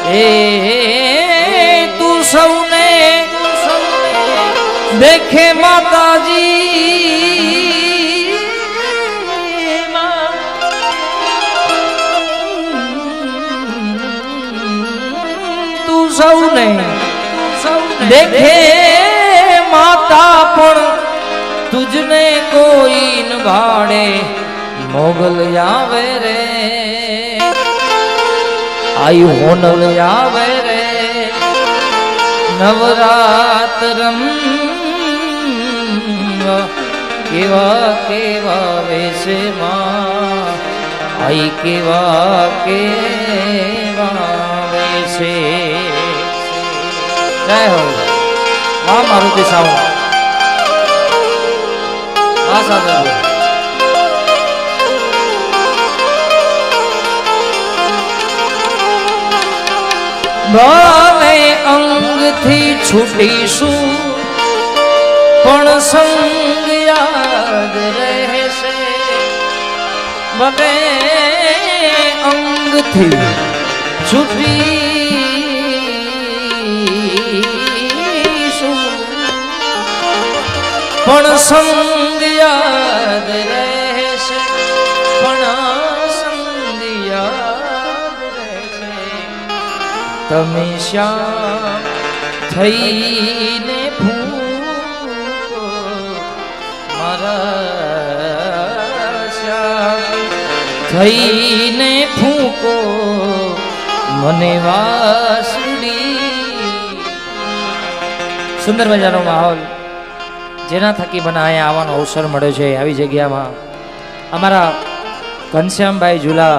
ए तू सौने देखे माता जी तू सौने देखे माता पण तुझने कोई न भाड़े मोगल आवे रे आई होनल आवे रे नवरात्रम केवा केवा वेशे मां आई केवा केवा वेशे जय हो वाह मारुति साहू वाह साधु भावे अंग थी छूटी सु पण संग याद रहेशे भले अंग थी छूटी सु पण संग याद रहेशे पण संग याद रहेशे तमे श्याम थईने फूको मारा श्याम थईने फूको मने वासुडी सुंदर मजानो माहौल जेना थकी મને અહીંયા આવવાનો અવસર મળ્યો છે આવી જગ્યામાં અમારા ઘનશ્યામભાઈ ઝુલા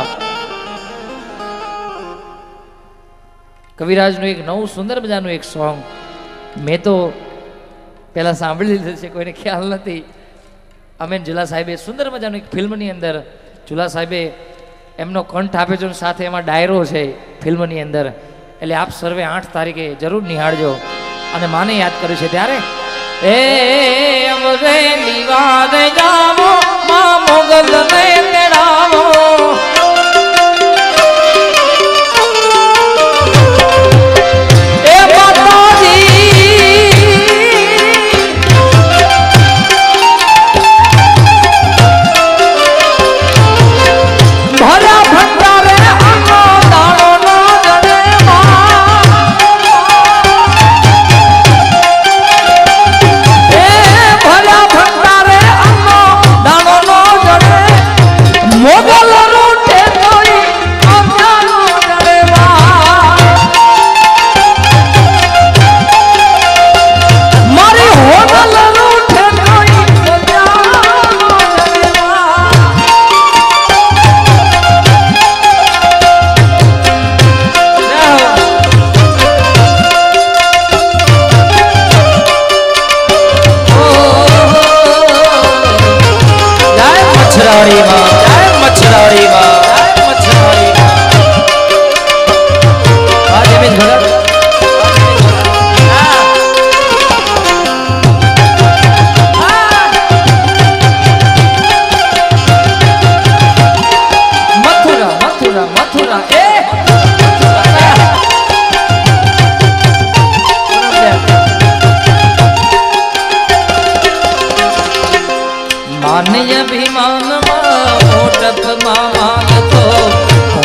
કવિરાજનું એક નવું સુંદર મજાનું એક સોંગ મેં તો પહેલા સાંભળી લીધું છે કોઈને ખ્યાલ નથી અમેન ઝુલા સાહેબે સુંદર મજાનું એક ફિલ્મની અંદર ઝુલા સાહેબે એમનો કંઠ આપ્યો છે સાથે એમાં ડાયરો છે ફિલ્મની અંદર એટલે આપ સર્વે 8 તારીખે જરૂર નિહાળજો અને માને યાદ કર્યું છે ત્યારે એ અમરે નિવાદ જાવો મા મોગલ ને તેડાવો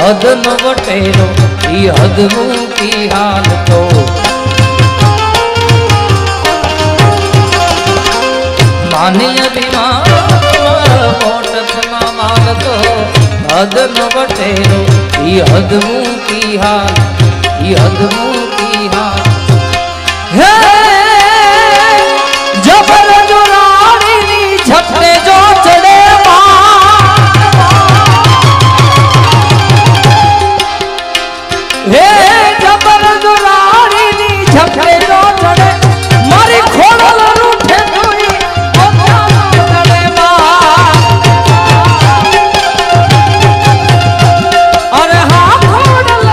हदन वटेरो हदमू की हाल तो माने अभिमान माल तो हदन वटेरो हदमू की हाल हदमू की हाल जबर जो रानी झपटे जो चढ़े हे जबर दुलारी नी झपटे जो चढ़े मारी खोड़ल रूठे कोई चढ़े अरे हाँ खोड़ल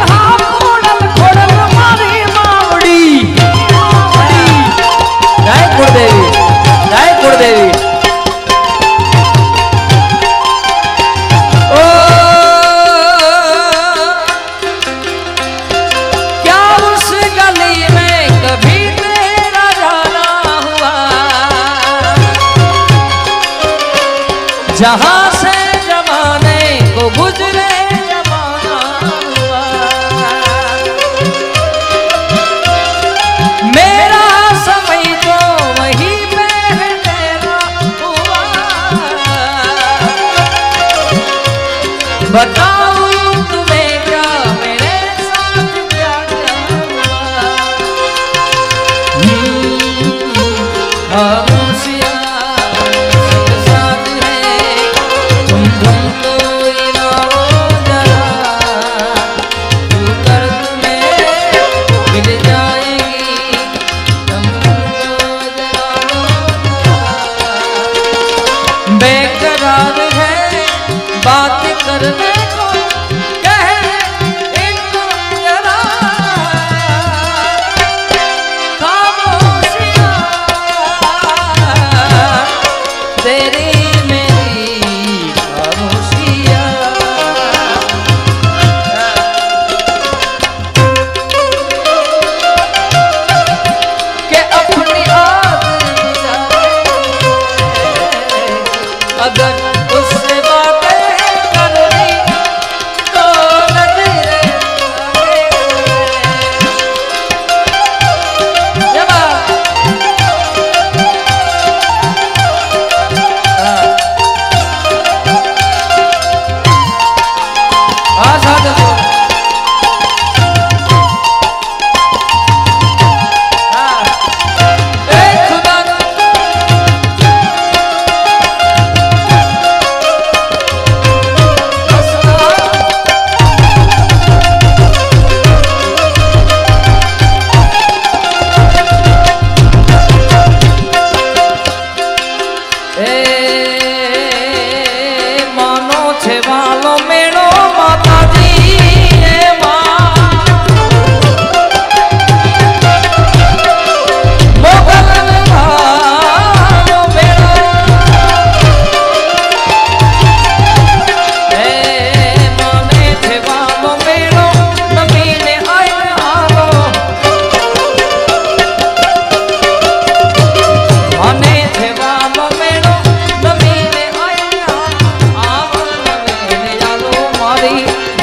मारी मावड़ी जहां से जमाने को गुजरे जमाना हुआ, मेरा समय तो वहीं पे है तेरा हुआ। बताऊं तुम्हें क्या मेरे साथ क्या क्या हुआ। बेकरार है बात करने को, कह इनको जरा खामोशियां तेरी मेरी खामोशियां। के अपनी आदत अगर उससे बातें करनी तो नजरे जब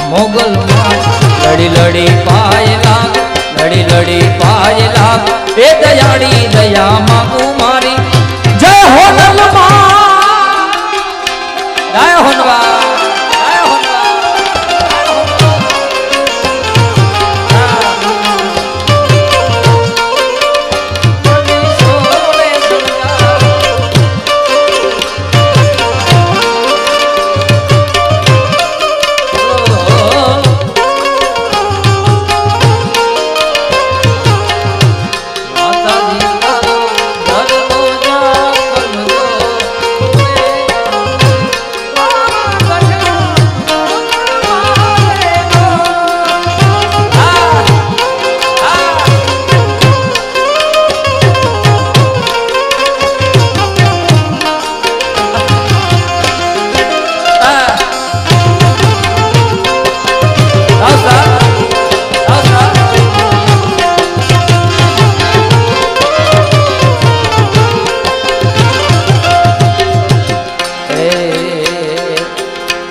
मोगल लड़ी लड़ी पाए लाग, लड़ी लड़ी पाए लाग, ए दयाड़ी दया मागू मारी। जय होनलमा जय होनवा जय होनवा।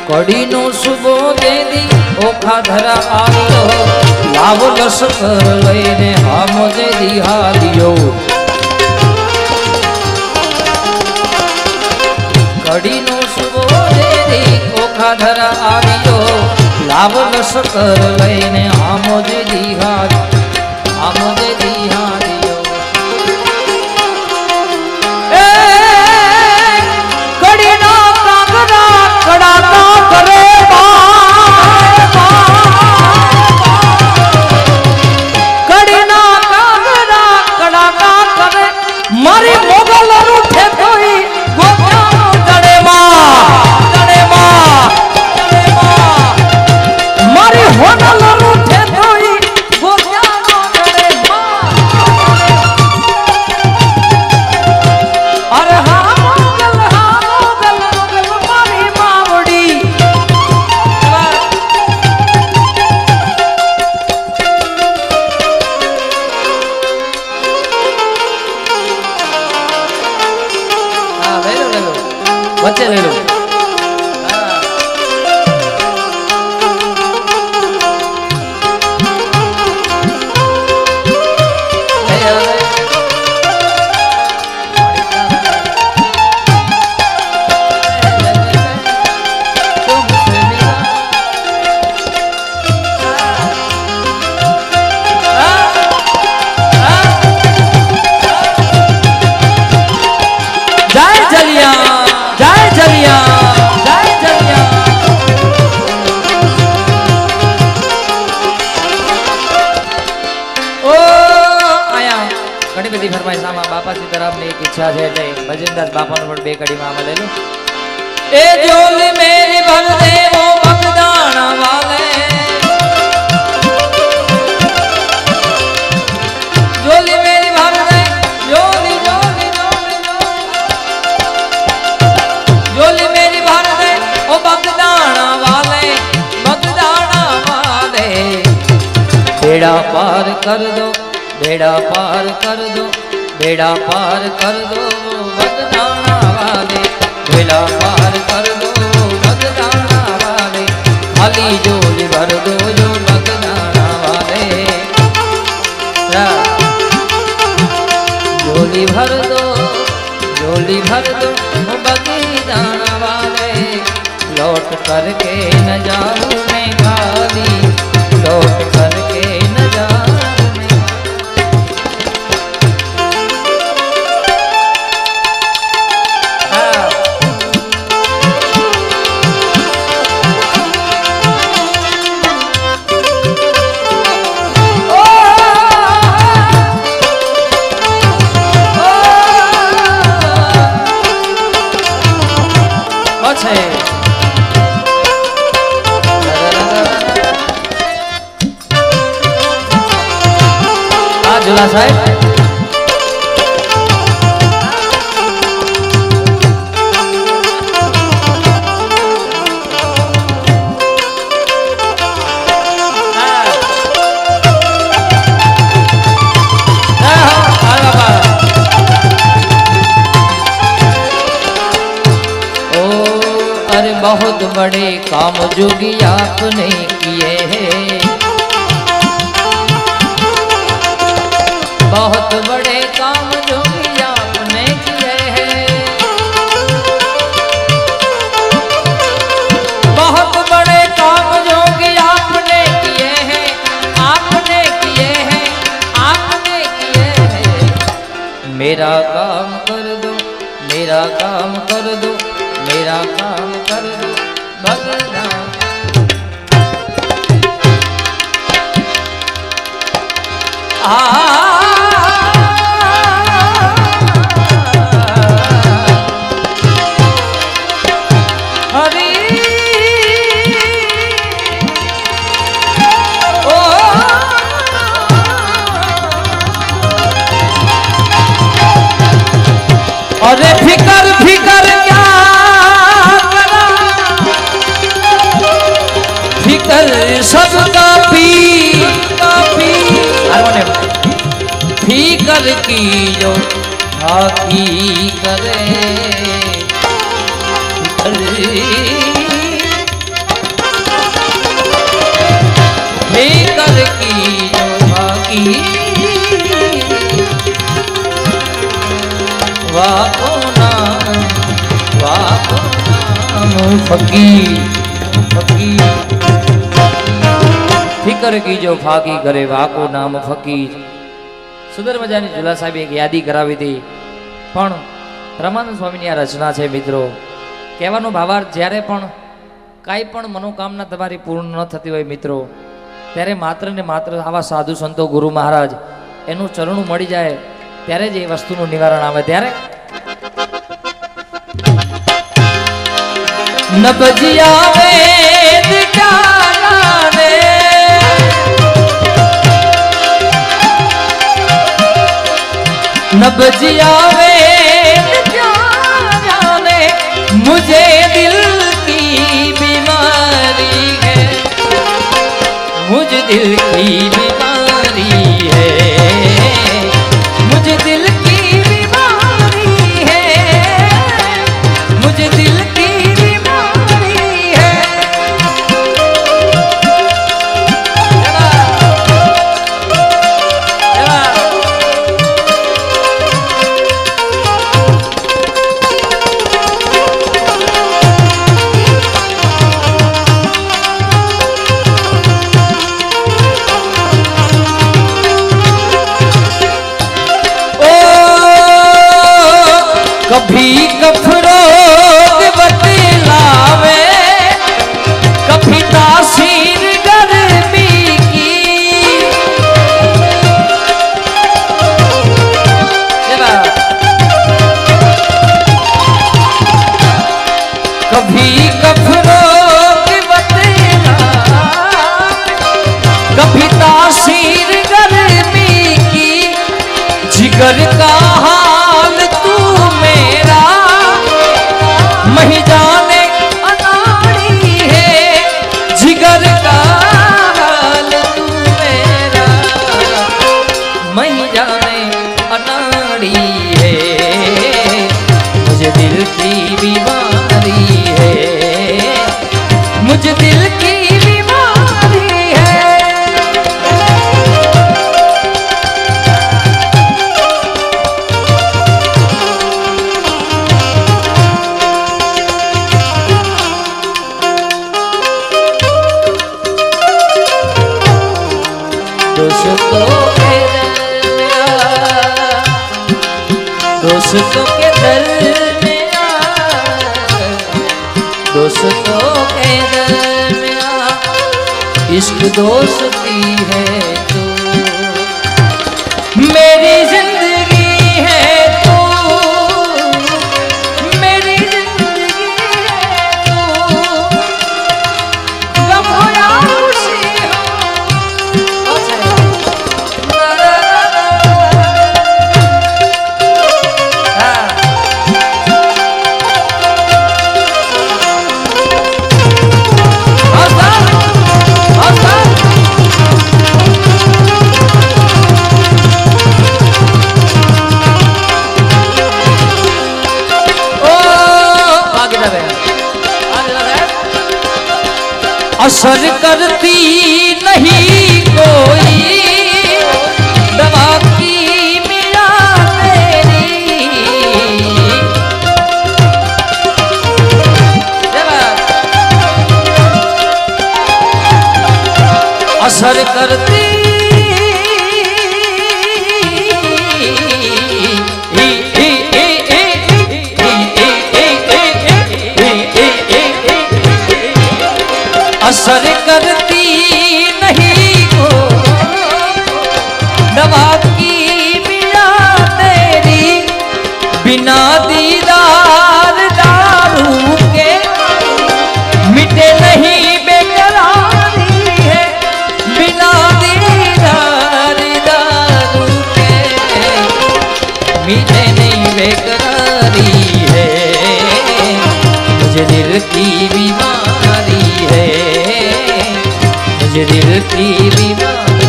कड़ी नो सुबो दे दी ओखा धरा आयो, लाव लश्कर लईने हामजे दिहारियो। कड़ी नो सुबो दे दी ओखा धरा आयो, लाव लश्कर लईने हामजे दिहारी हामजे दिहारियो। कड़ी नो कागरा कड़ाका करे कड़ीना कागरा कड़ाका करे, मारी मोगल रूठे थोई गोप्यानो जड़े मां मारी होनल रूठे थोई गोप्यानो जड़े मां। अरे हाँ मोगल मारी मावड़ी। वच्चे ले लो પહેલી ફરમાઈશ આમાં બાપા સીતારામની એક ઈચ્છા છે એટલે ભજનદાસ બાપાનું પણ બે કડીમાં આમાં લઈ લો એ જોલી મેરી ભર દે વો બગદાણા વાલે જોલી મેરી ભર દે જોલી જોલી જોલી જોલી મેરી ભર દે ઓ બગદાણા વાલે बेड़ा पार कर दो बेड़ा पार कर दो बेड़ा पार कर दो बगदाना वाले बेड़ा पार कर दो बगदाना वाले खाली जोली भर दो जो बगदाना वाले जोली भर दो बगदाना वाले लौट करके न जाऊं मैं खाली लौट करके न जाऊं मैं झूला साहेब अरे बहुत बड़े काम जोगी आपने किए हैं बहुत बड़े काम जो भी आपने किए हैं बहुत बड़े काम जो भी आपने किए हैं आपने किए हैं आपने किए हैं मेरा काम कर दो मेरा काम कर दो मेरा काम कर दो बगदाना अरे फिकर फिकर क्या करा फिकर सबका पी फिकर की जो हाकी करे फिकर की जो हाकी वाको नाम फकीर फिकर की जो फाकी करे वाको नाम फकीर સુંદર મજાની ઝુલા સાહેબે એક યાદી કરાવી હતી પણ રામાનંદ સ્વામીની આ રચના છે મિત્રો કહેવાનો ભાવાર્થ જ્યારે પણ કાંઈ પણ મનોકામના તમારી પૂર્ણ ન થતી હોય મિત્રો ત્યારે માત્ર ને માત્ર આવા સાધુ સંતો ગુરુ મહારાજ એનું ચરણું મળી જાય ત્યારે જ એ વસ્તુનું નિવારણ આવે ત્યારે નબજિયા વેદ જાણે नबजिया वेद जाने मुझे दिल की बीमारी है मुझे दिल की बीमारी है मुझे दिल की बीमारी है मुझे दिल की बीमारी है जिगर का हाल तू मेरा मही जाने अनाड़ी है, जिगर का हाल तू मेरा मही जाने अनाड़ी है, मुझे दिल की बीमारी है, मुझे दिल की दोस्तों के दरमियाँ इश्क दोस्ती है तू, मेरी जिंदगी है तू, मेरी जिंदगी है तू, गम हो या खुशी हो। असर करती नहीं कोई दवा की मिला तेरी, असर करती असर करती नहीं को दवा की बिना तेरी, बिना दीदार दारू के मिटे नहीं बेकरारी है, बिना दीदार दारू के मिटे नहीं बेकरारी है, मुझे दिल की बीमारी है, मुझे दिल की बीमारी।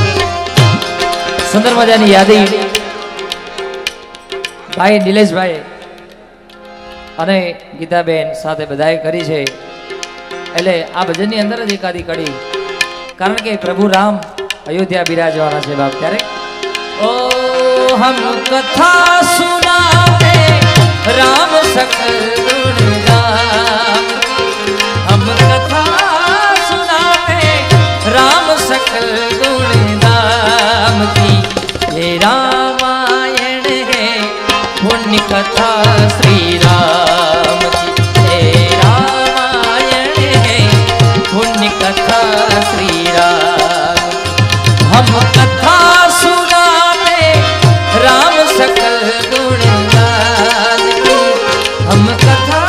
सुंदर मजानी યાદી ભાઈ નિલેશભાઈ અને ગીતાબેન સાથે બધાએ કરી છે, એટલે આ ભજનની અંદર જ એકાદી કડી, કારણ કે પ્રભુ રામ અયોધ્યા બિરાજવાના છે બાપ ત્યારે। ઓ હમ કથા સુનાતે રામ સકલ ગુણ ગામ, हम कथा सुनाते राम सकल गुण दाम की, ये रामायण है पुण्य कथा श्री राम की, ये रामायण है पुण्य कथा श्री राम। हम कथा सुनाते राम सकल गुण दाम की, हम कथा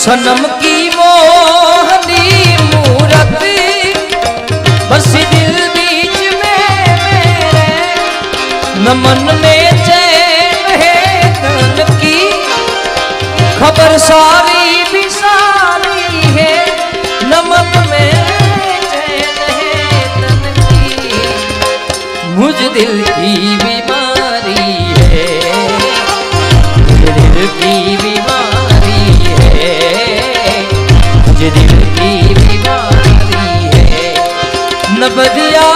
सनम की मोहनी मूरत बस दिल बीच में मेरे, न मन में चैन है तन की खबर सारी दिल की बीमारी है, मुझे दिल की बीमारी है, मुझे दिल की बीमारी है। न बदिया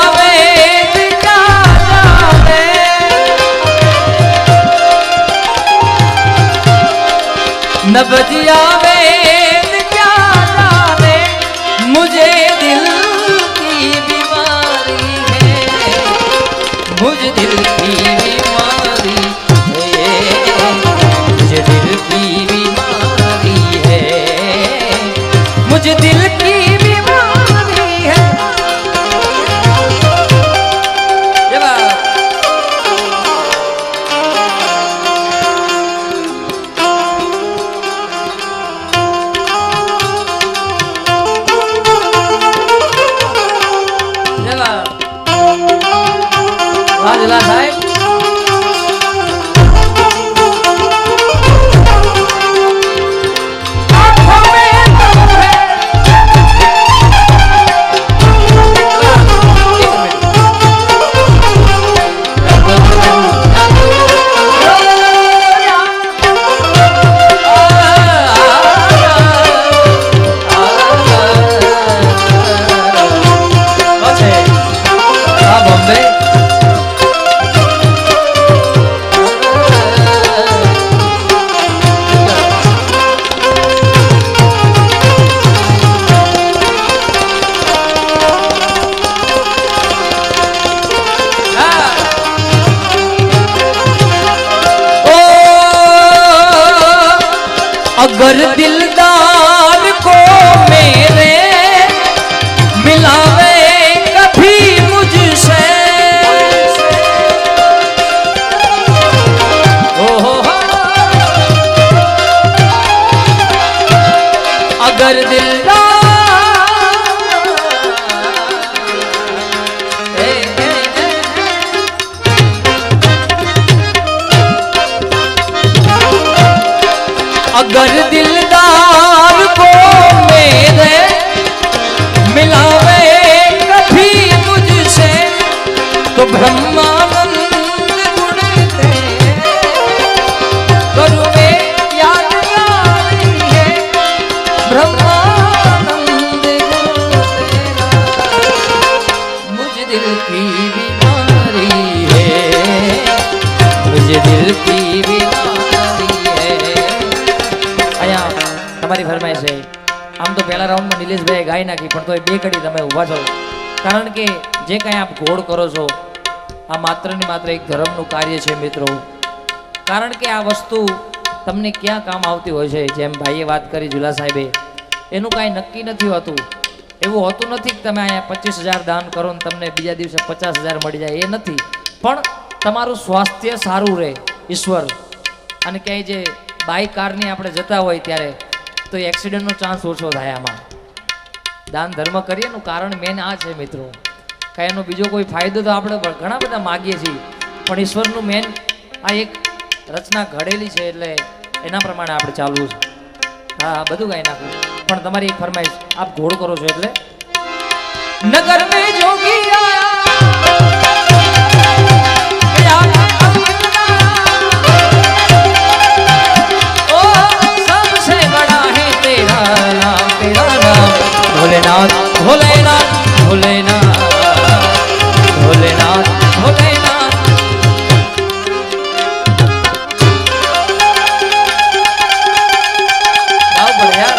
न बजिया वेद क्या जाने, मुझे दिल की बीमारी है, मुझे दिल की बीमारी है, मुझे दिल की बीमारी है, मुझे दिल की बीमारी है। जुला साहेब अगर दिलदार को मेरे मिलावे कभी मुझसे, अगर अगर दिलदार को मेरे मिलावे कभी मुझसे, तो ब्रह्मानंद गुणते करूँ में याद गारी है, ब्रह्मानंद गुण तेरा, मुझे दिल की बीमारी है, मुझे दिल की बीमारी है। તમારી ફરમાઈશ છે। આમ તો પહેલા રાઉન્ડમાં નિલેશભાઈએ ગાઈ નાખી, પણ તો એ બે કડી તમે ઊભા છો, કારણ કે જે કાંઈ આપ ઘોડ કરો છો આ માત્ર ને માત્ર એક ધર્મનું કાર્ય છે મિત્રો। કારણ કે આ વસ્તુ તમને ક્યાં કામ આવતી હોય છે, જેમ ભાઈએ વાત કરી ઝુલા સાહેબે, એનું કાંઈ નક્કી નથી હોતું। એવું હોતું નથી કે તમે અહીંયા 25,000 દાન કરો ને તમને બીજા દિવસે 50,000 મળી જાય, એ નથી। પણ તમારું સ્વાસ્થ્ય સારું રહે ઈશ્વર, અને ક્યાંય જે બાઇક કારની આપણે જતા હોય ત્યારે તો એક્સિડન્ટનો ચાન્સ ઓછો થાય। આમાં દાન ધર્મ કરીએ એનું કારણ મેન આ છે મિત્રો। કાંઈ એનો બીજો કોઈ ફાયદો તો આપણે ઘણા બધા માગીએ છીએ, પણ ઈશ્વરનું મેન આ એક રચના ઘડેલી છે, એટલે એના પ્રમાણે આપણે ચાલવું છે। હા બધું ગાઈ નાખું, પણ તમારી એક ફરમાઈશ આપ ઘોડ કરો છો એટલે નગર મેં જોગી भोलेनाथ भोलेनाथ भोलेनाथ भोलेनाथ भोलेनाथ। आओ बढ़िया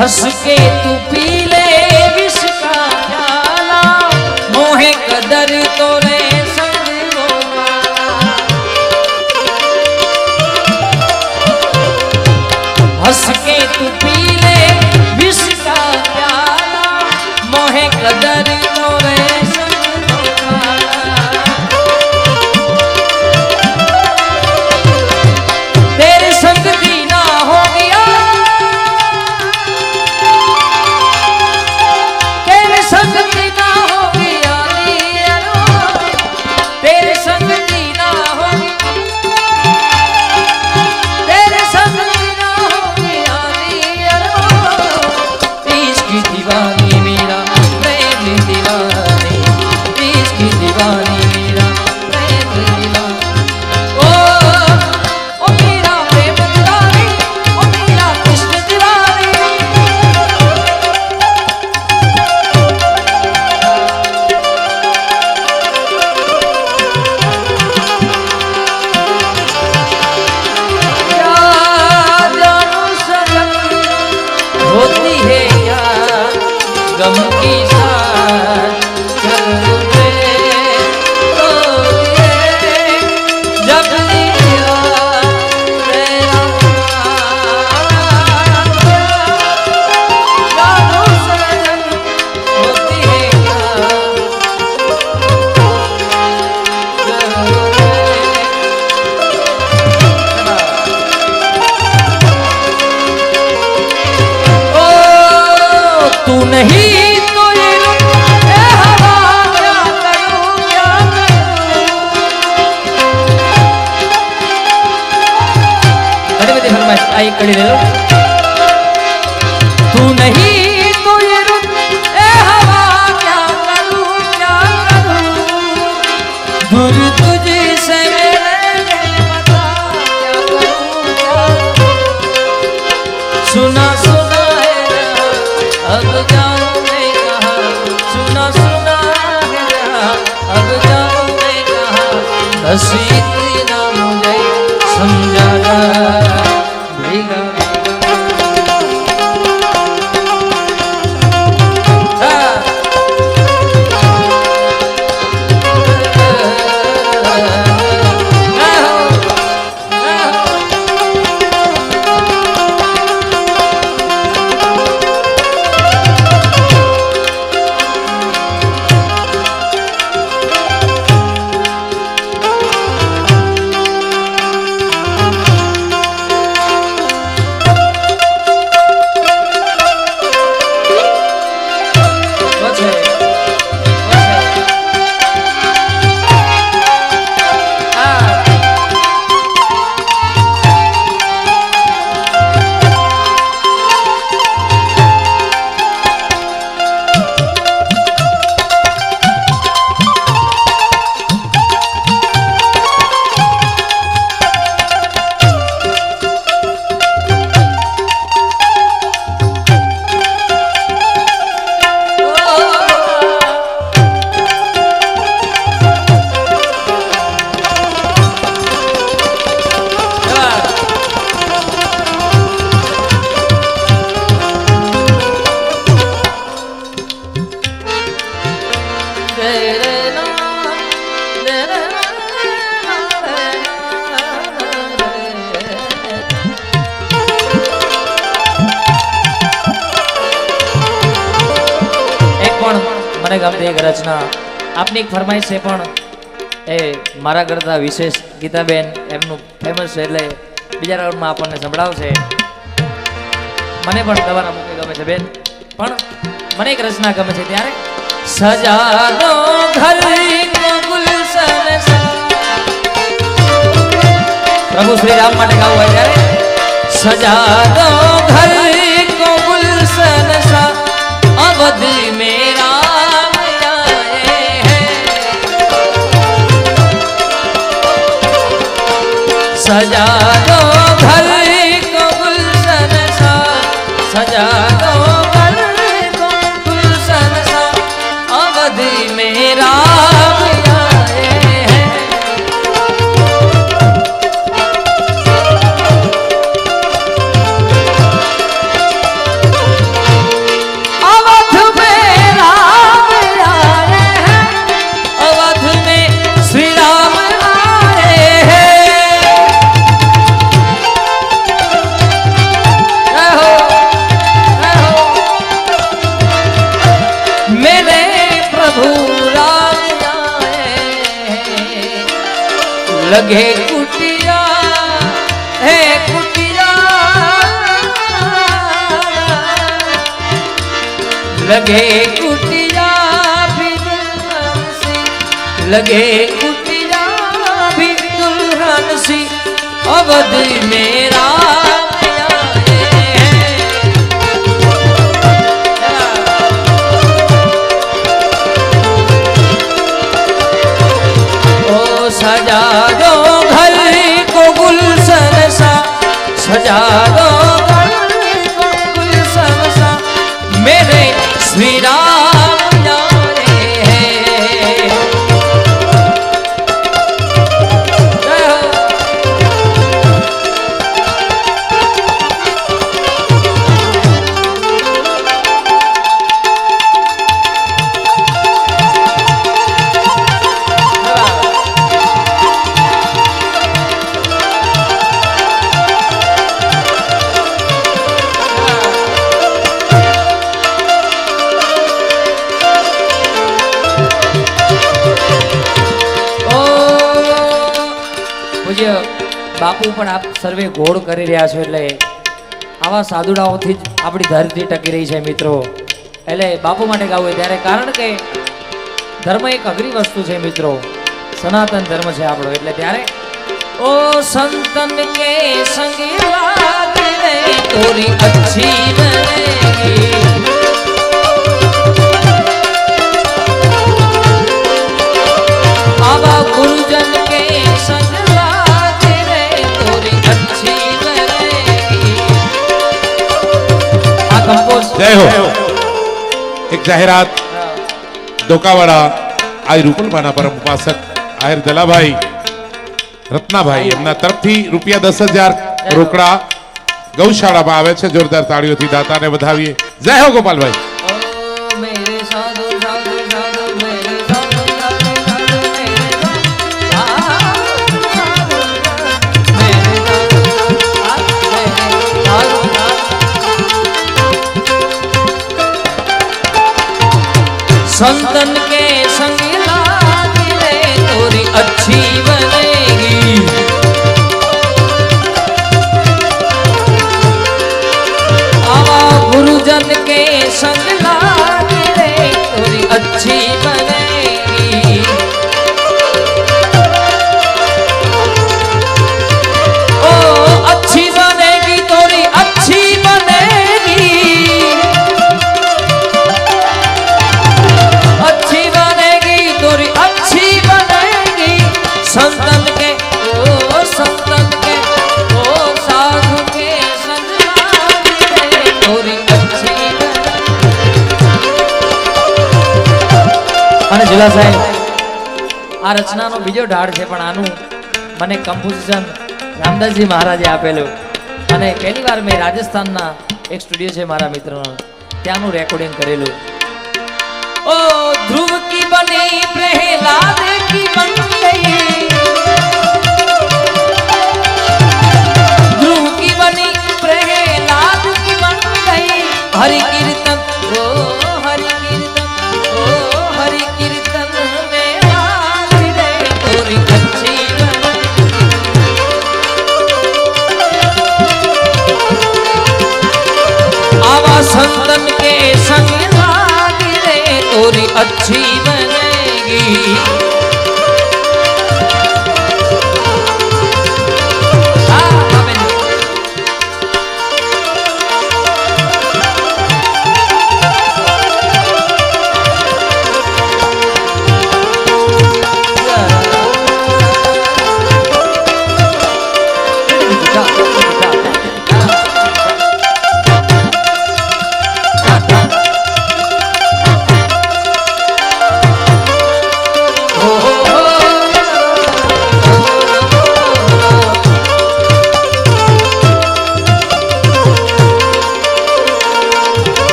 हंस के तू पी ले विष का प्याला, मोहे कदर तोरे संग वो माला। हंस के तू पी ले विष का प्याला, दूर तुझसे मेरे बता क्या करूं क्या सुना सुना है अब जाऊं मैं कहाँ सुना सुना है अब जाऊं मैं कहाँ बस इतना मुझे समझा भीगा મને ગમતી એક રચના આપની એક ફરમાઈશ છે પણ એ મારા કરતા વિશેષ ગીતાબેન એમનું ફેમસ છે એટલે બીજા રાઉન્ડમાં આપણને સંભળાવશે. મને પણ તમારા મુકે ગમે છે બેન પણ મને એક રચના ગમે છે ત્યારે સજા દો ઘર કો ગુલશન પ્રભુ શ્રી રામ માટે ગાવું હોય ત્યારે સજા દો ઘર કો ગુલશન સા અવધ મેરા सजा दो घर को गुलशन सा सजा दो घर को गुलशन सा अवध मेरा लगे कुटिया है कुटिया लगे कुटिया भी दुल्हन सी लगे कुटिया भी दुल्हन सी अवध मेरा सजा दो घर को गुलशन सा सजा दो घर को गुलशन सा मेरे श्री राम जाने हैं. પૂજ્ય બાપુ પણ આપ સર્વે ઘોડ કરી રહ્યા છો એટલે આવા સાધુડાઓથી જ આપણી ધરતી ટકી રહી છે મિત્રો. એટલે બાપુ માટે ગાવું ત્યારે કારણ કે ધર્મ એક અઘરી વસ્તુ છે મિત્રો, સનાતન ધર્મ છે આપણો. એટલે ત્યારે ઓ સંતન કે સંગ લાગે તોરી અચ્છી બનેગી આવા ગુરુ જાહેરાત ડોકાવાડા આ રૂપલમાના પરમ ઉપાસક આહિર દલાભાઈ રત્નાભાઈ એમના તરફથી ₹10,000 રોકડા ગૌશાળામાં આવે છે. જોરદાર તાળીઓથી દાતાને વધાવીએ. જય હો ગોપાલભાઈ. संतन के संग लागी रे तोरी अच्छी बनेगी. आवा गुरुजन के संग लागी रे तोरी अच्छी बनेगी. ओ अच्छी बनेगी तोरी अच्छी बनेगी. संतन के ओ संतन के ओ साधु के संग लागी रे तोरी अच्छी. અને જુલા સાહેબ આ રચનાનો બીજો ઢાળ છે પણ આનું મને કમ્પોઝિશન રામદાસજી મહારાજે આપેલું અને પહેલી વાર મેં રાજસ્થાનના એક સ્ટુડિયો છે મારા મિત્રનો ત્યાંનું રેકોર્ડિંગ કરેલું. ओ ध्रुव की बनी प्रहलाद की बन गई. ध्रुव की बनी प्रहलाद की बन गई. हरि कीर्तन ओ हरि कीर्तन ओ हरि कीर्तन में लागी रे तोरी अच्छी बनी. आवा संतन के संग तोरी अच्छी बनेगी.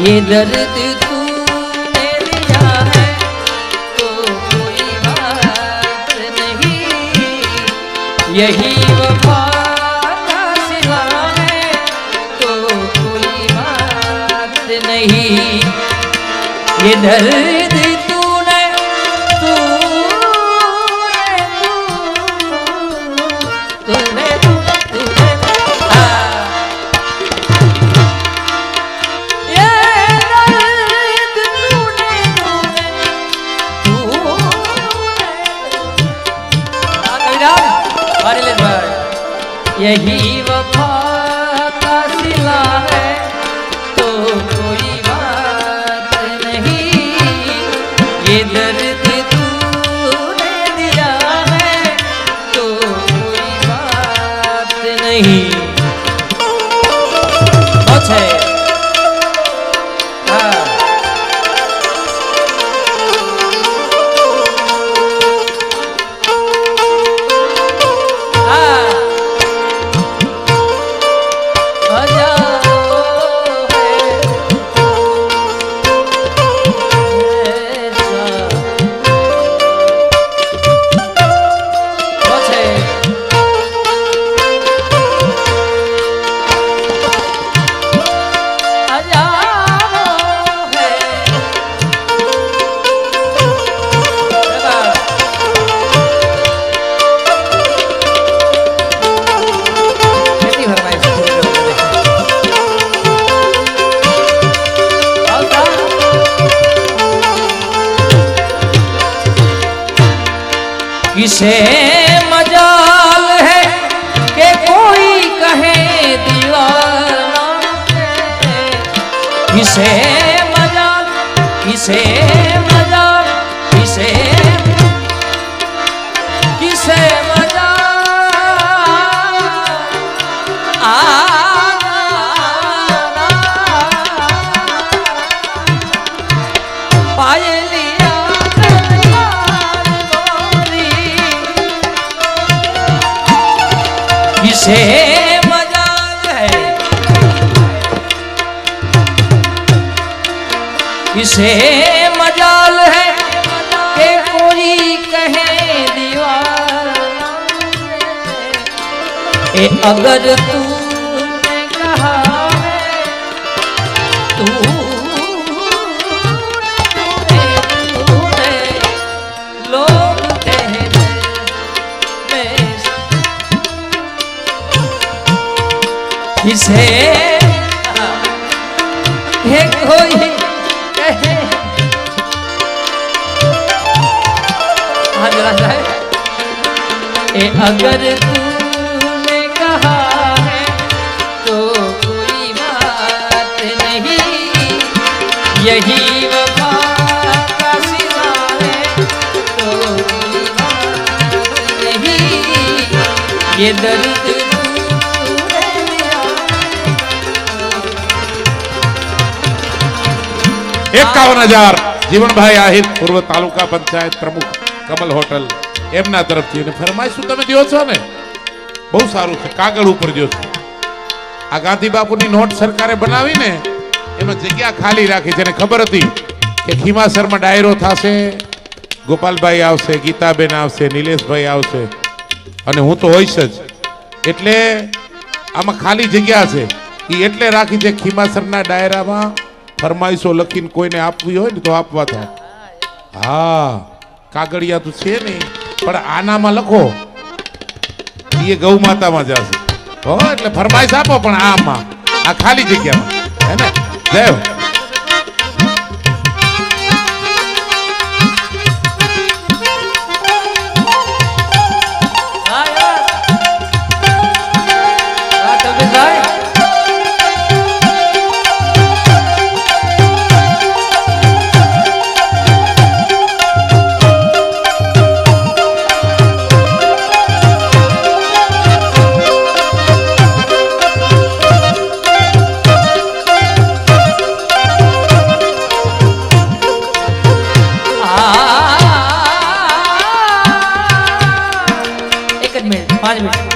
ये दर्द तूने लिया है तो कोई बात नहीं. यही वफा का सिला है तो कोई बात नहीं. ये दर्द तूने तूने यही वफा का सिला है तो कोई बात नहीं. ये दर्द तूने दिया है तो कोई बात नहीं. अच्छा किसे मजाल है कि कोई कहे दीवाना, किसे मजाल, किसे मजाल, किसे किसे किसे मजाल है, किसे मजाल है कि कोई कहे दीवाना, ए अगर तूने कहा है तूने लोग कहते किसे है कोई कहे, ए अगर तूने कहा है तो कोई बात नहीं, यही वफा का सिला है तो कोई बात नहीं, ये दर्द 51,000 જીવણભાઈ આહિર પૂર્વ તાલુકા પંચાયત પ્રમુખ કમલ હોટલ એમના તરફથી અને ફરમાઈશું તમે દ્યો છો ને બહુ સારું છે, કાગળ ઉપર દ્યો છો. આ ગાંધી બાપુની નોટ સરકારે બનાવીને એમાં જગ્યા ખાલી રાખી છે અને ખબર હતી કે ખીમાસરમાં ડાયરો થશે, ગોપાલભાઈ આવશે, ગીતાબેન આવશે, નિલેશભાઈ આવશે અને હું તો હોઈશ જ, એટલે આમાં ખાલી જગ્યા છે એ એટલે રાખી છે ખીમાસરના ડાયરામાં ફરમાઈશો લખીને કોઈને આપવી હોય ને તો આપવા થાય. હા કાગળિયા તો છે નહીં પણ આનામાં લખો એ ગૌ માતામાં જશે હો, એટલે ફરમાઈશ આપો પણ આમાં આ ખાલી જગ્યામાં હે ને. જય હો.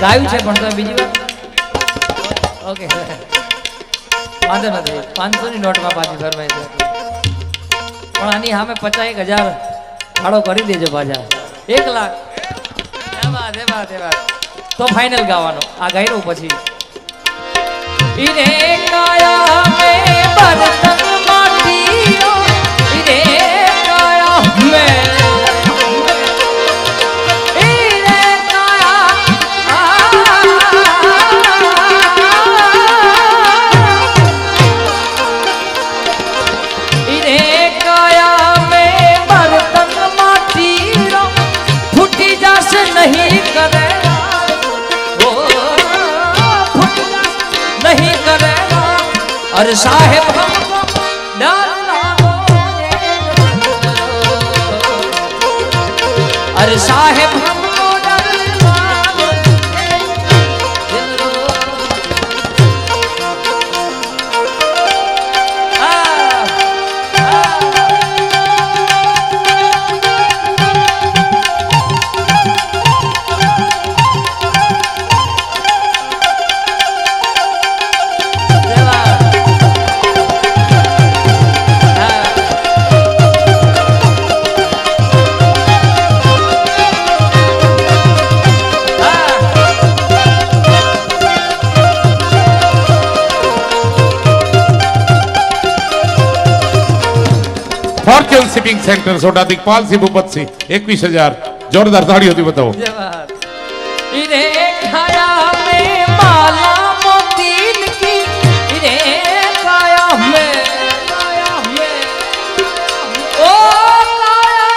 ગાયું છે પણ તમે બીજી વાર ઓકે વાંધો નથી, 500 ની નોટમાં પાછી ફરમાઈ છે પણ આની સામે 50,000 ભાડો કરી દેજો પાછા 1 લાખ. તો ફાઇનલ ગાવાનો આ ગાયનું પછી ઈરે કાયા મે બરતન માટીઓ, ઈરે કાયા મે नहीं करेगा, वो नहीं करेगा, और साहेब हमको डरना और साहेब हमको डरना ફોર્ચ્યુન શિપિંગ સેન્ટર સોડા દિગપાલ સિંહ ભૂપત સિંહ 21,000 જોરદાર તાળીઓથી બતાવો. इरे खाया में माला मोती की, इरे काया में ओ काया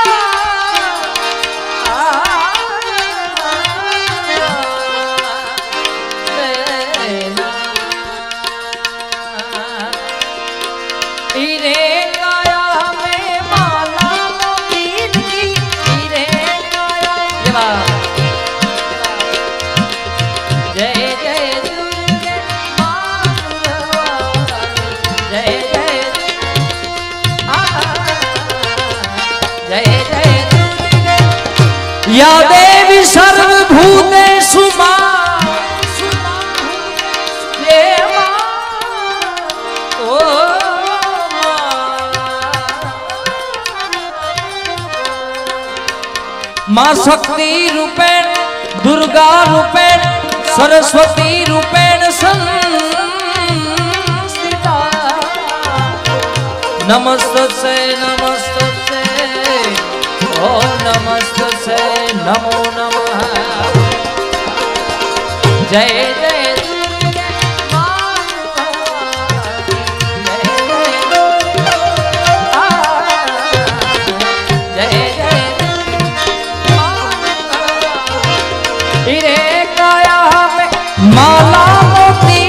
या देवी सर्वभूतेषु मां ये मां शक्ति रूपेण दुर्गा रूपेण सरस्वती रूपेण संस्थिता नमस्तस्यै नमस्तस्यै ओ नमस्तस्यै नमो नमः जय जय माला मोती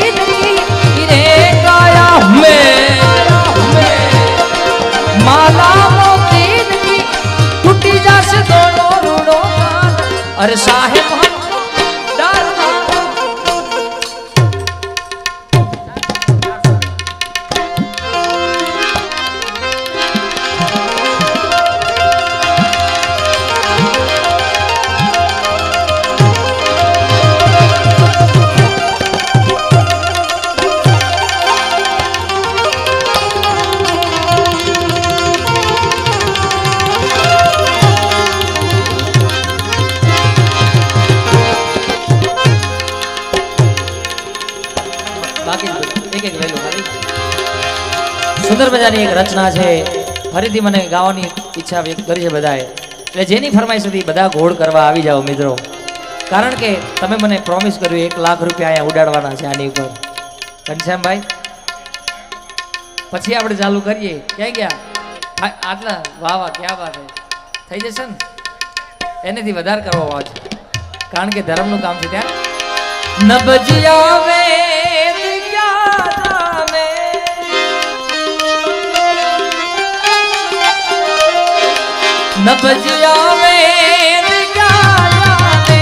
रे गाया में माला मोती टूटी जासे दोनों रूड़ों अरे साहेब हम डरना સુંદર મજાની એક રચના છે ફરીથી મને ગાવાની ઈચ્છા વ્યક્ત કરી છે બધાએ એટલે જેની ફરમાઈશ હતી બધા ઘોડ કરવા આવી જાઓ મિત્રો કારણ કે તમે મને પ્રોમિસ કર્યું 1 લાખ રૂપિયા અહીંયા ઉડાડવાના છે આની ઉપર ઘનશ્યામભાઈ પછી આપણે ચાલુ કરીએ ક્યાં ગયા આટલા વાહ વાહ ક્યાં વાત થઈ જશે ને એનેથી વધારે કરવો વાત કારણ કે ધર્મનું કામ છે ત્યાં નબજિયા વેદ ક્યાં જાને नबजिया वेद क्या जाने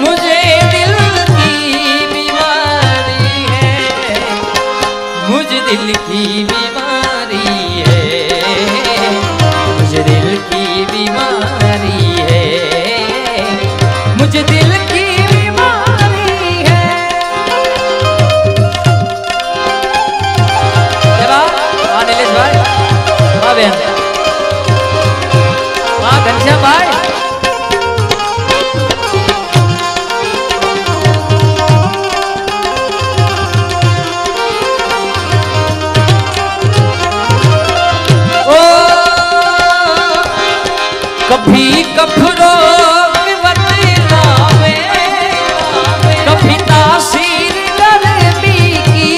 मुझे दिल की बीमारी है मुझे दिल की बीमारी है मुझे दिल की बीमारी है मुझे दिल की बीमारी है वाह नीलेश भाई वाह बहन घनश्यामभाई ओ कभी कफरो बतलावे कभी तासीर गरबी की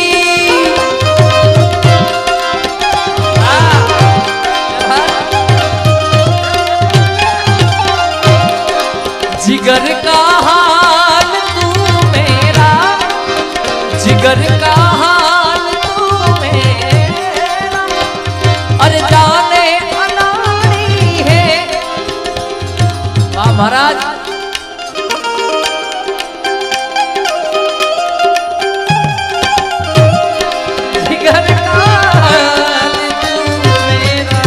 जिगर का हाल तू मेरा जिगर का हाल तू मेरा अरे जाने अनाड़ी है वाह महाराज जिगर का हाल तू मेरा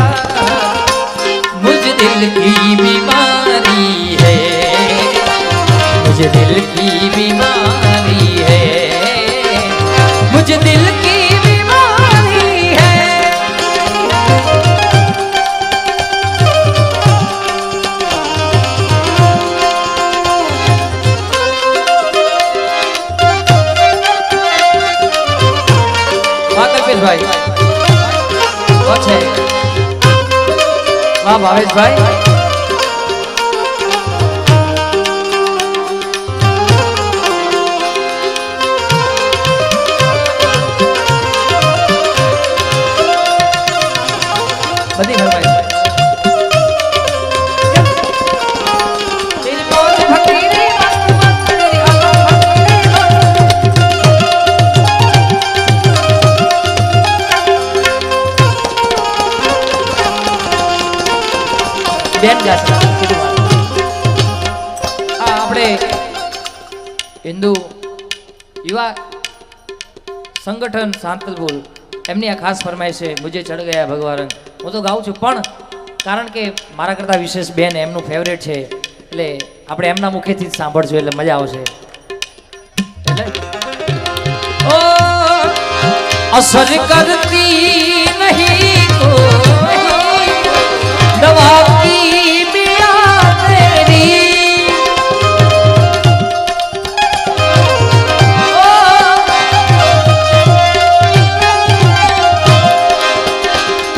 मुझे दिल की बीमारी है मुझे दिल की बीमारी है मुझे दिल की बीमारी है वाह कल्पेश भाई बहुत है वाह भावेश भाई बधी फरमाइश तेरी मौज फकीरी मस्त मस्त तेरी अदा फकीरी બેન ગાશે કીધું આ આપણે હિન્દુ યુવા સંગઠન શાંતલપુર એમની આ ખાસ ફરમાઈશ છે મુજે ચડ ગયા ભગવાન હું તો ગાઉં છું પણ કારણ કે મારા કરતા વિશેષ બેન એમનું ફેવરેટ છે એટલે આપણે એમના મુખેથી જ સાંભળશું એટલે મજા આવશે. એટલે ઓ અસર કરતી નહીં તો દવા કી બીડા તેરી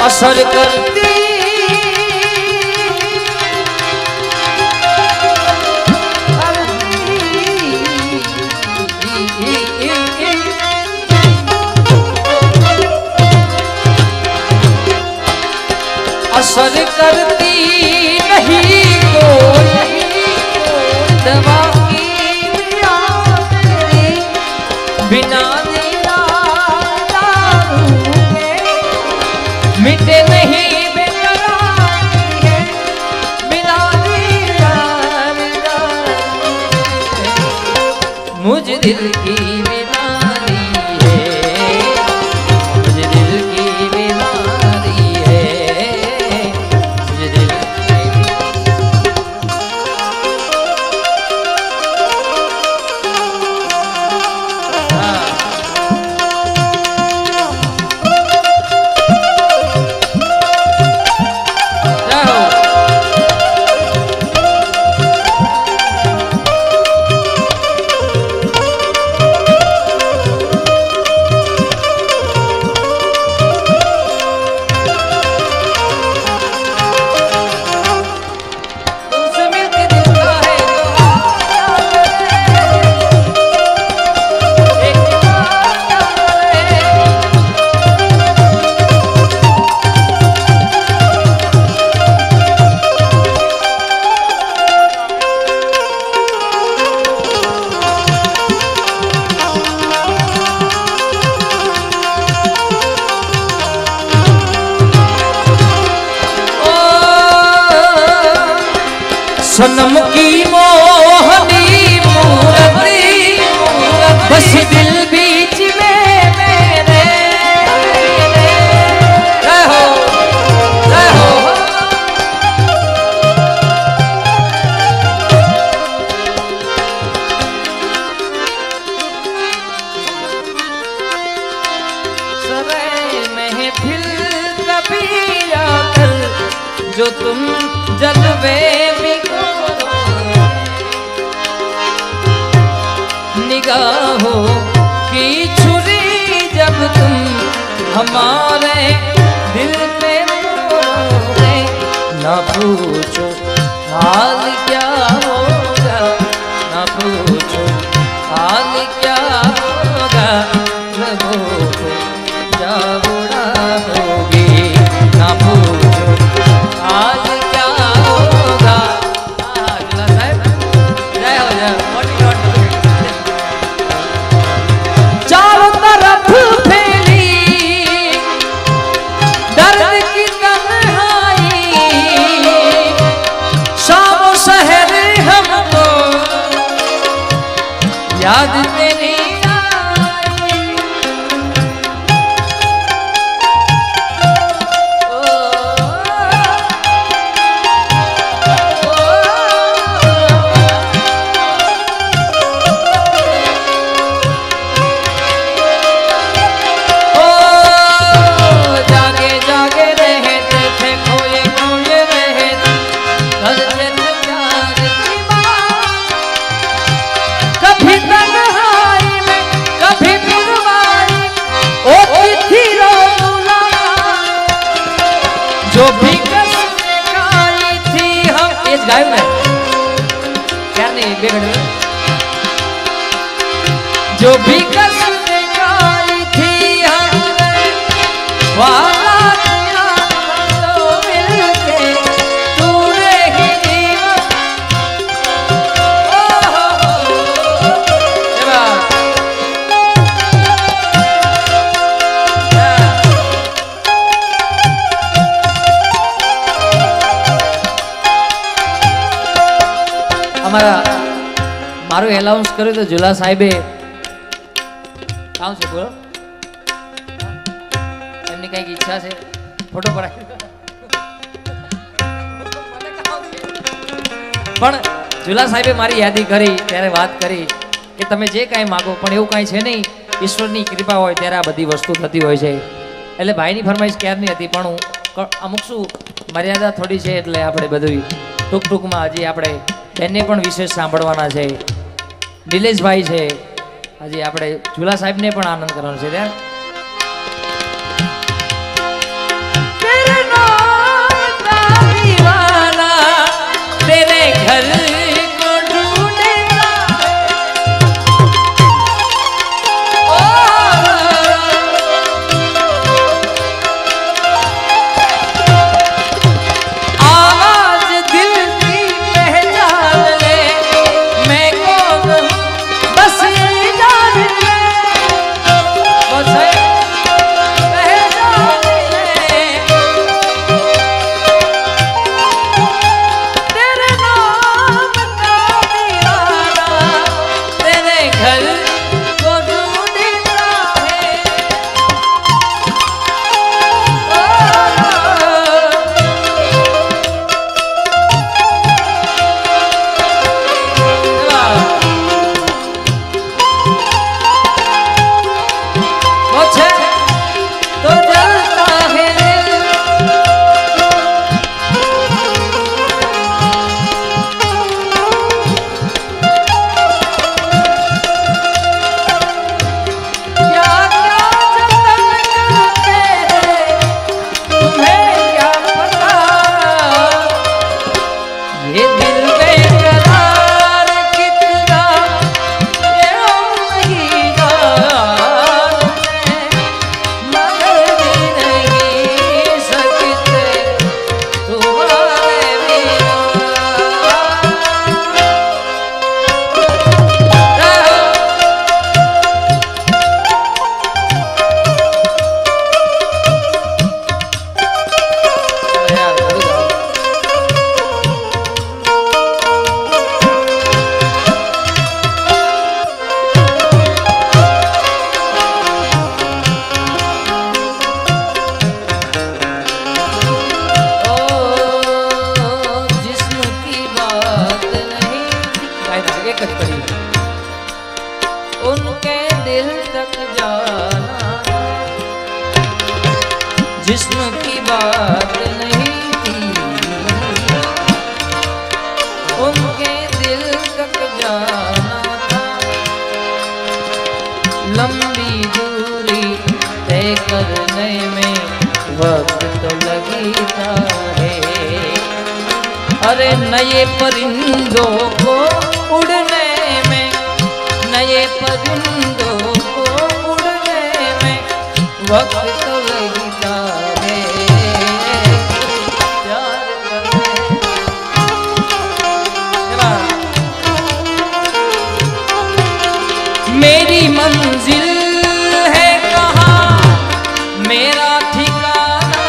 असर करती असर करती नहीं कोई दवा की बिना मिटे नहीं बेकरार है बिना दीदार मुझ दिल की बीमारी है मुझ दिल की बीमारी है मुझ दिल सनम की मोहनी मूरती बस दिल बीच में मेरे रहो रहो सरे महफिल कभी आकर जो तुम जलवे निगाहों की छुरी जब तुम हमारे दिल पे मारोगे ना पूछो हाल क्या होगा ना पूछो हाल क्या होगा लबों पे क्या उड़ाओगे ना पूछो हाल क्या होगा. साहब जय हो जय याद तेरी जो भी कसम खाई थी हम एज गायब है क्या नहीं बेगड़ जो भी कसम खाई थी हमने वाला किया तो मिलके तूने ही जीवन અમારા મારું એલાઉન્સ કર્યું તો ઝુલા સાહેબે કામ છે બોલો એમની કઈક ઈચ્છા છે ફોટો પડાવી પણ ઝુલા સાહેબે મારી યાદી કરી ત્યારે વાત કરી કે તમે જે કાંઈ માગો પણ એવું કાંઈ છે નહીં, ઈશ્વરની કૃપા હોય ત્યારે આ બધી વસ્તુ થતી હોય છે. એટલે ભાઈની ફરમાઈશ ક્યારની હતી પણ હું અમુક શું મર્યાદા થોડી છે એટલે આપણે બધું ટૂંકમાં હજી આપણે બેનને પણ વિશેષ સાંભળવાના છે. નિલેશભાઈ છે, હજી આપણે ઝુલા સાહેબને પણ આનંદ કરવાનો છે ત્યાં. तेरे घर को ढूंढेगा आवाज दिल की पहचान ले मैं कौन हूँ बस ये जान ले बस पहचान ले उनके दिल तक जाना जिस्म की बात नहीं थी उनके दिल तक जाना था लंबी दूरी तय करने में वक्त तो लगता है अरे नए परिंदों को उड़ने में नए परिंदों को उड़ने में वक्त तो लगता है प्यार करने मेरी मंजिल है कहाँ मेरा ठिकाना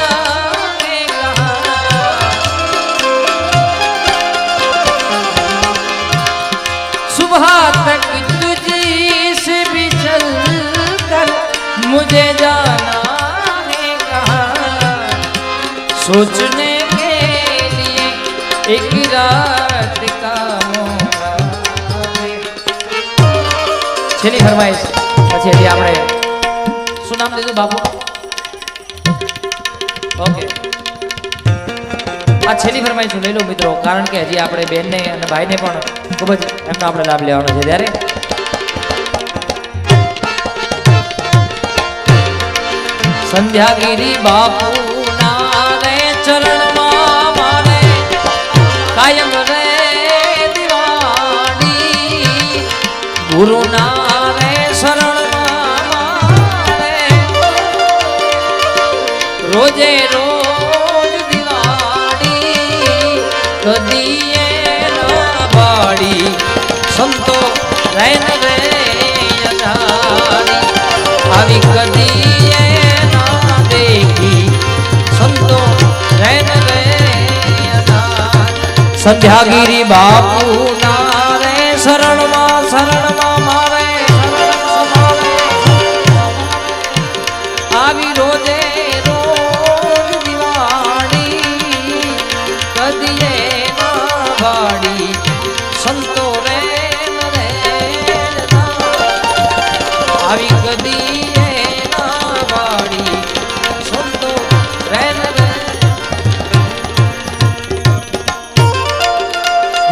है कहाँ सुबह तक मुझे जाना है कहाँ सोचने के लिए एक रात का मौका छेली फरमाइश પછી હજી આપણે શું નામ દીધું બાપુ ઓકે આ છેલ્લી ફરમાઈશ લઈ લો મિત્રો કારણ કે હજી આપણે બેનને અને ભાઈને પણ ખૂબ જ એમનો આપણે લાભ લેવાનો છે ત્યારે संध्यागिरी बापू नारे चरण मारे कायम रे दीवानी गुरु नारे शरण मारे रोजे रोज दीवानी कदिए ना बाड़ी संतो रैन रे अधारी आवी कदिए संध्यागिरी बापू नारे शरण मारे आवी रोजे रोज दिवाणी कदिए ना बाड़ी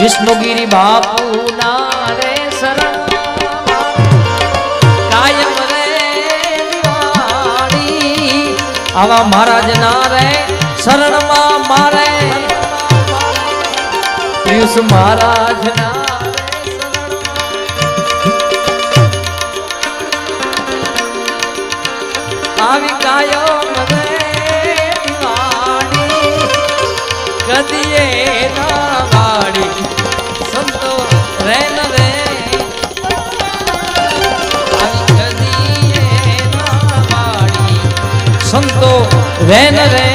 વિષ્ણુગીરી બાપુ ના રે શરણ કાયમ રે દિવાળી આવા મહારાજ ના રે શરણમાં મારે પિયુષ મહારાજ ના આવી કાયમ રે દિવાળી કદીએ ના વાળી સંતો રેન રે આવી કદીએ ના વાળી સંતો રેન રે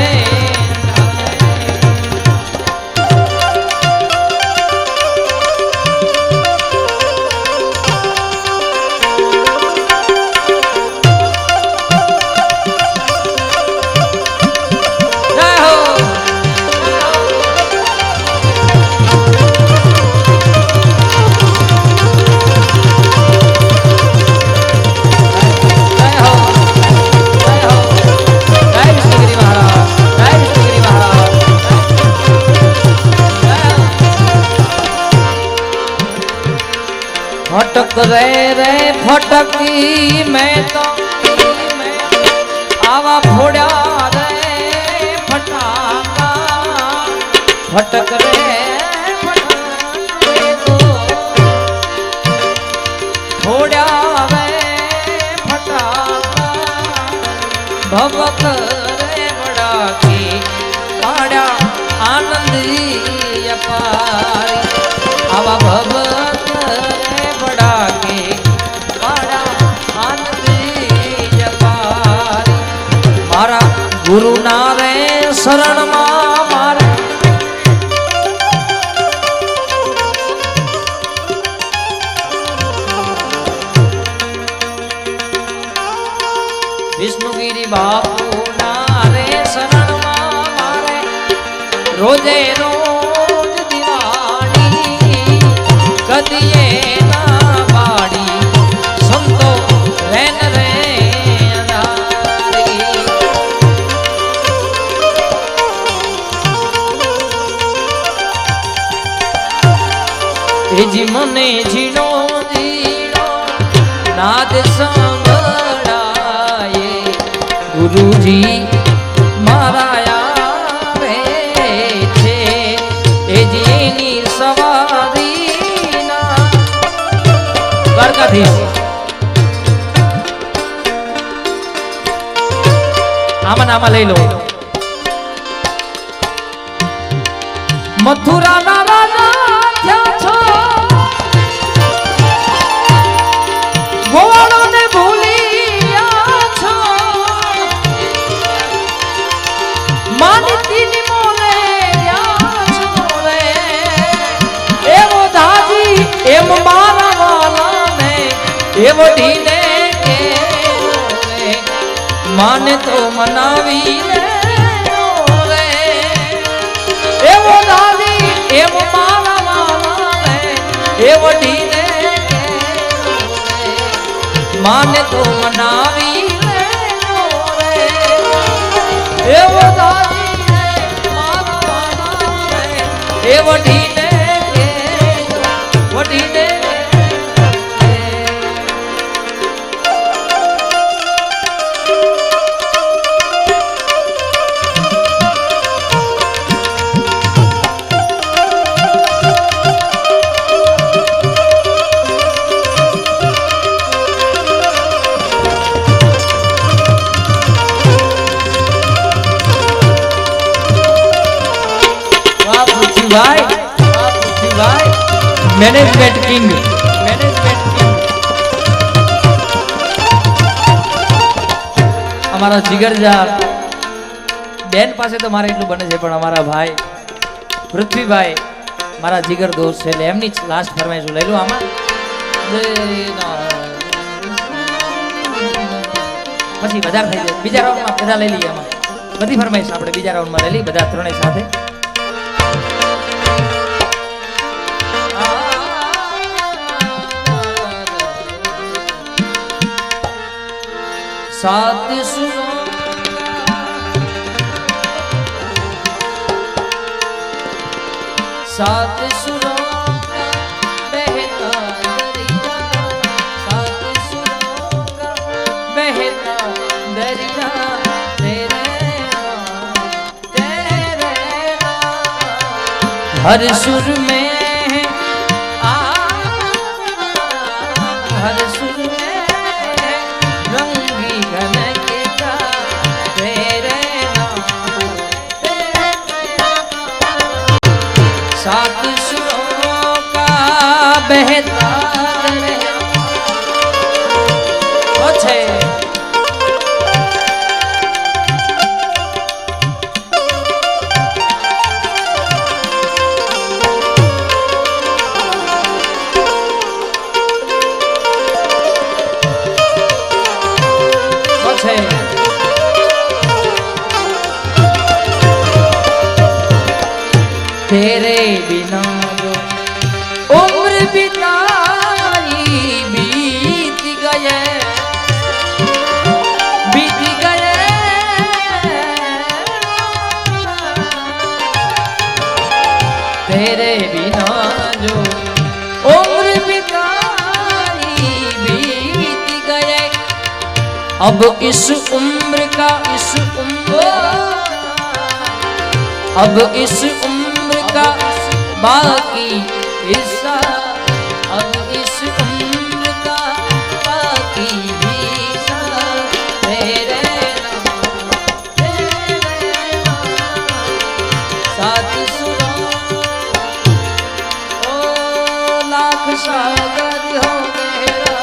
फटक रे रे फटकी मैं तो आवा फोड़ा रे फटाका फटक रे फोड़ा रे फटाका भवक रे बड़ा की पाड़ा आनंदी अपारी आवा भवक गुरु नारे शरण मारे विष्णुगिरी बापू नारे शरण मारे रोजे रोज दिवाणी कदिए ना बाड़ी संतो रेन रे जी मने झीणो झीणो नाद संभळाए गुरुजी माराया रे छे ए जीनी सवारी ना દ્વારકાધીશ આમાં લઈ લો મથુરા ના રાજા एम मारा वाला ने एवो ढीले के माने तो मनावी रे एवो दादी एम मारा वाला ने एवो ढीले के माने तो मनावी रे एवो दादी मारा वाला ने एवो ढीले भाई मैनेजमेंट किंग हमारा जिगरजार बेन पासे तो मारे એટલું બને છે પણ અમારા ભાઈ પૃથ્વીભાઈ મારા જીગર દોસ્ત છે એટલે એમની લાસ્ટ ફરમાઈશ લઈ લો આમાં પછી વધારે થઈ જાય બીજા રાઉન્ડમાં બધા લઈ લઈએ આમાં બધી ફરમાઈશ આપણે બીજા રાઉન્ડમાં લઈ લઈએ બધા ત્રણેય સાથે साथ सुनो साथ सुनो हर सुर में हर सुर में रंगी गनकता तेरे नाम सात सुरों का बहता अच्छे तेरे बिना जो उम्र बिताई बीत गए तेरे बिना जो उम्र बिताई बीत गए अब इस उम्र का अब इस उम्र का बाकी हिस्सा अब इस उम्र का बाकी हिस्सा तेरे नाम सात सुरों ओ लाख सागर हो मेरा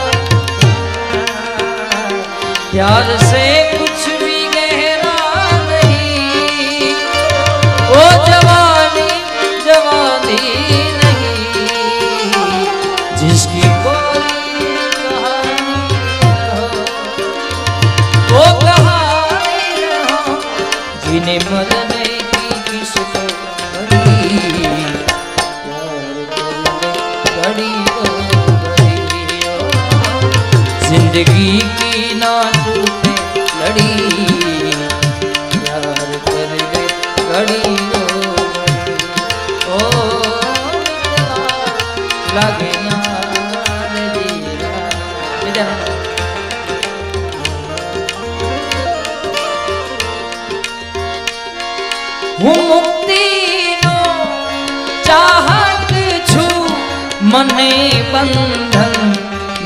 प्यार से कुछ भी गहरा नहीं वो जवानी नहीं जिसकी कोई कहानी हो वो कहानी हो जिन्हें मरने की किसको घड़ी जिंदगी की ना टूटे लड़ी प्यार कर ले घड़ी लागे ना હું મુક્તિનો ચાહત છું મને બંધન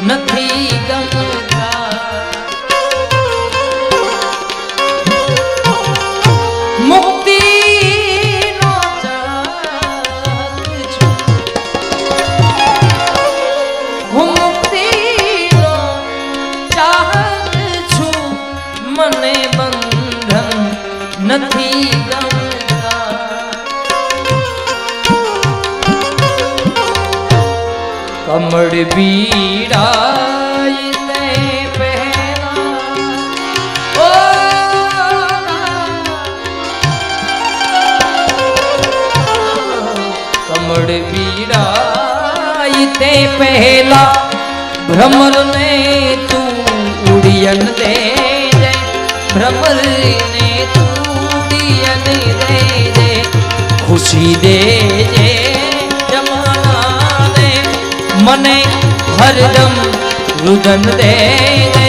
નથી ગમતા મુક્તિનો ચાહત છું હું મુક્તિનો ચાહત છું મને બંધન નથી ગમતા कमर बीड़ाई ने पहना ओ कमर बीड़ाई ते पहला भ्रमर ने तू उड़ियन दे दे भ्रमर ने तू उड़ियन दे दे खुशी दे दे मने हरदम रुदन दे दे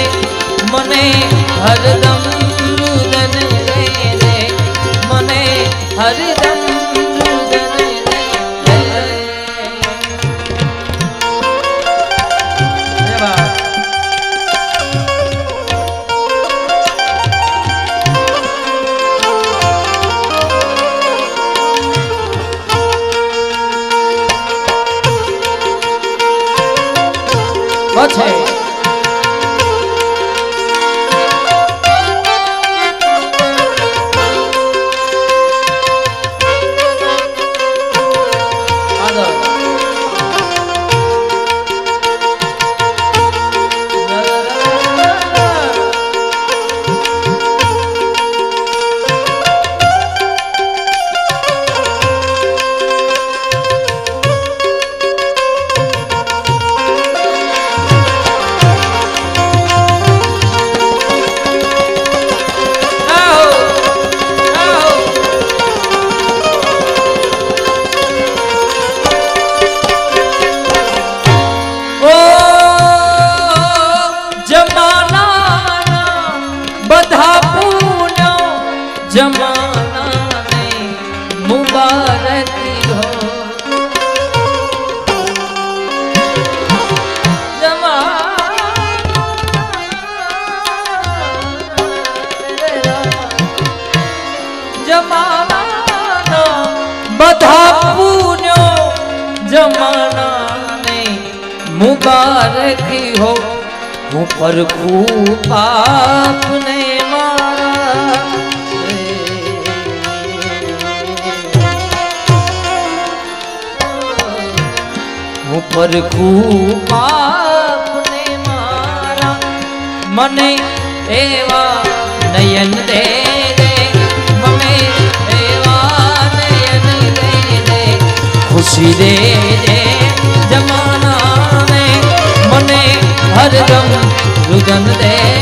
मने हरदम रुदन दे दे मने हरदम रुदन दे दे છે जमाना ने मुबारक हो जमाना ने मुबारक हो હું પરખું પાપને મારા હું પરખું પાપને મારા મને એવા નયન દે દે મને એવા નયન દે દે ખુશી દે દે જમાના ને મને હરદમ રુદન દે